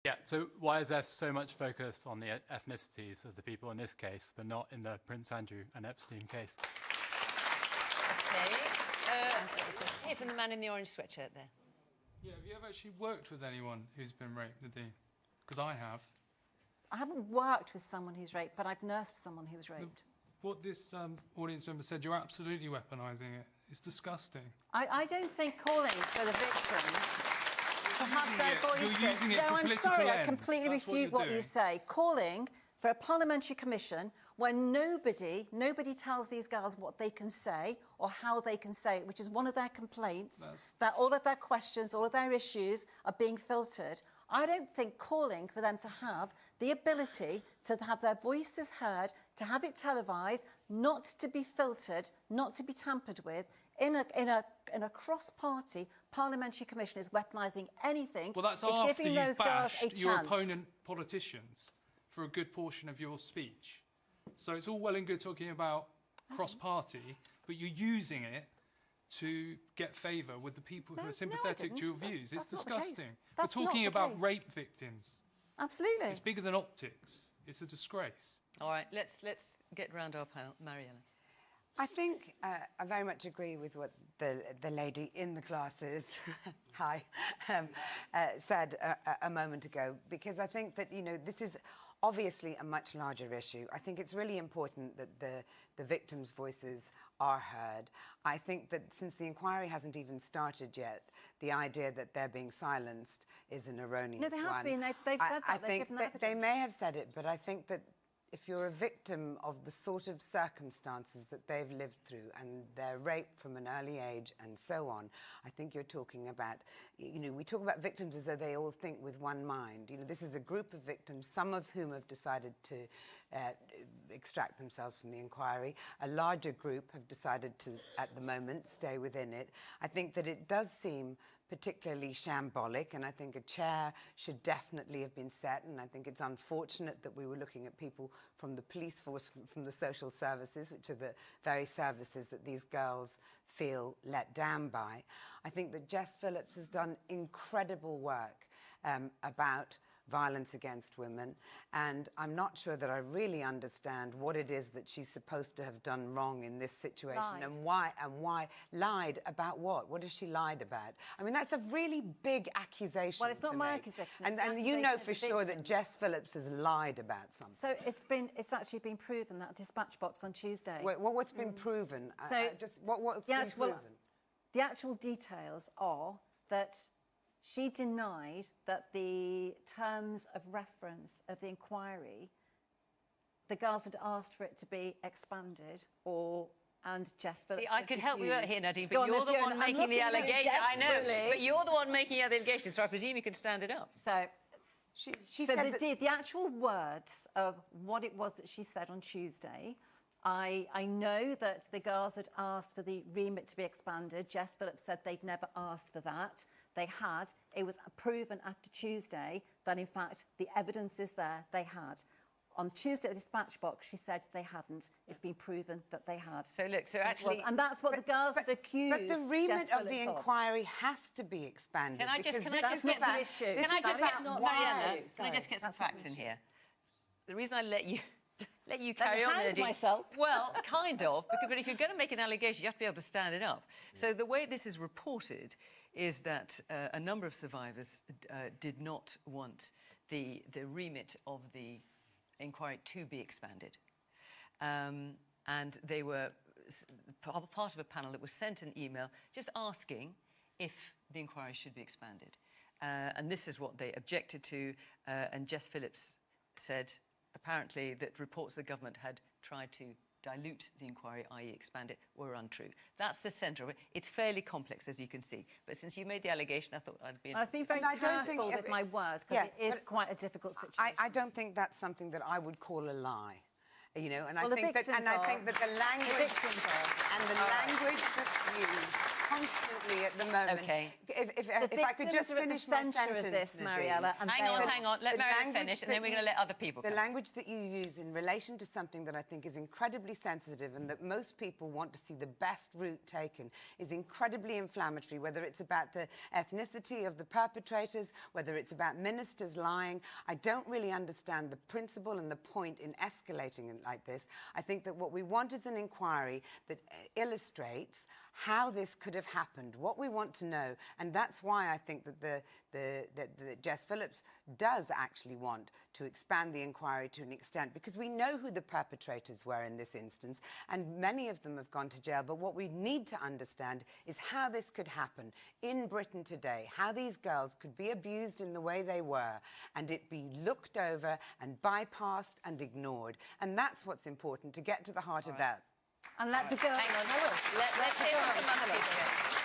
Yeah, so why is there so much focus on the ethnicities of the people in this case, but not in the Prince Andrew and Epstein case? OK. Let's hear from the man in the orange sweatshirt there. Yeah, have you ever actually worked with anyone who's been raped, Nadine? Because I have. I haven't worked with someone who's raped, but I've nursed someone who was raped. What this audience member said, you're absolutely weaponising it. It's disgusting. I don't think calling for the victims to have their voices... You're using it for I'm political sorry, ends. I completely That's refute what you say. Calling for a parliamentary commission when nobody tells these girls what they can say or how they can say it, which is one of their complaints, that all of their questions, all of their issues are being filtered. I don't think calling for them to have the ability to have their voices heard, to have it televised, not to be filtered, not to be tampered with, in a cross-party parliamentary commission is weaponising anything. Well, that's after you've bashed your opponent politicians for a good portion of your speech. So it's all well and good talking about cross-party, but you're using it to get favour with the people who are sympathetic to your views. It's disgusting. We're talking about rape victims. Absolutely. It's bigger than optics. It's a disgrace. All right, let's get round our panel. Mariella. I think I very much agree with what the lady in the glasses hi, said a moment ago, because I think that, you know, this is obviously a much larger issue. I think it's really important that the victims' voices are heard. I think that since the inquiry hasn't even started yet, the idea that they're being silenced is an erroneous one. No, they have been. They've said that. I think that they may have said it, but I think that if you're a victim of the sort of circumstances that they've lived through and they're raped from an early age and so on, I think you're talking about, you know, we talk about victims as though they all think with one mind. You know, this is a group of victims, some of whom have decided to extract themselves from the inquiry. A larger group have decided to, at the moment, stay within it. I think that it does seem particularly shambolic, and I think a chair should definitely have been set, and I think it's unfortunate that we were looking at people from the police force, from the social services, which are the very services that these girls feel let down by. I think that Jess Phillips has done incredible work about violence against women, and I'm not sure that I really understand what it is that she's supposed to have done wrong in this situation. Lied. and why lied about what? What has she lied about? I mean, that's a really big accusation. Well, it's not my make. accusation. And you know for sure that Jess Phillips has lied about something. So it's actually been proven, that dispatch box on Tuesday. Wait, what's been proven? So what's been proven? The actual details are that she denied that the terms of reference of the inquiry, the girls had asked for it to be expanded, and Jess Phillips. See, I could help you out here, Nadine, but you're the one making the allegation. I know, but you're the one making the allegation, so I presume you can stand it up. So she said the actual words of what it was that she said on Tuesday. I know that the girls had asked for the remit to be expanded. Jess Phillips said they'd never asked for that. They had. It was proven after Tuesday that, in fact, the evidence is there. They had. On Tuesday at the dispatch box, she said they hadn't. It's been proven that they had. So, look, so actually... And that's what the girls have accused. But the remit of the inquiry has to be expanded. Can I just get some facts in here? The reason I let you carry on, Nadine. Myself. Well, kind of, but if you're going to make an allegation, you have to be able to stand it up. So the way this is reported is that a number of survivors did not want the remit of the inquiry to be expanded. And they were part of a panel that was sent an email just asking if the inquiry should be expanded. And this is what they objected to, and Jess Phillips said, apparently, that reports the government had tried to dilute the inquiry, i.e. expand it, were untrue. That's the centre of it. It's fairly complex, as you can see. But since you made the allegation, I thought I'd be... I've been very careful with my words, because it is quite a difficult situation. I don't think that's something that I would call a lie. You know, and well, I think that the language the victims are. and the language that's used constantly at the moment. Okay. If I could just finish my sentence, of this, Nadine. Mariella. And Hang on. Let Mariella finish, and then we're going to let other people The come. language that you use in relation to something that I think is incredibly sensitive and that most people want to see the best route taken is incredibly inflammatory, whether it's about the ethnicity of the perpetrators, whether it's about ministers lying. I don't really understand the principle and the point in escalating it like this. I think that what we want is an inquiry that illustrates how this could have happened, what we want to know, and that's why I think that that Jess Phillips does actually want to expand the inquiry to an extent, because we know who the perpetrators were in this instance, and many of them have gone to jail. But what we need to understand is how this could happen in Britain today, how these girls could be abused in the way they were, and it be looked over and bypassed and ignored. And that's what's important, to get to the heart of that. let the girls Hang on. Let's hear from some other people.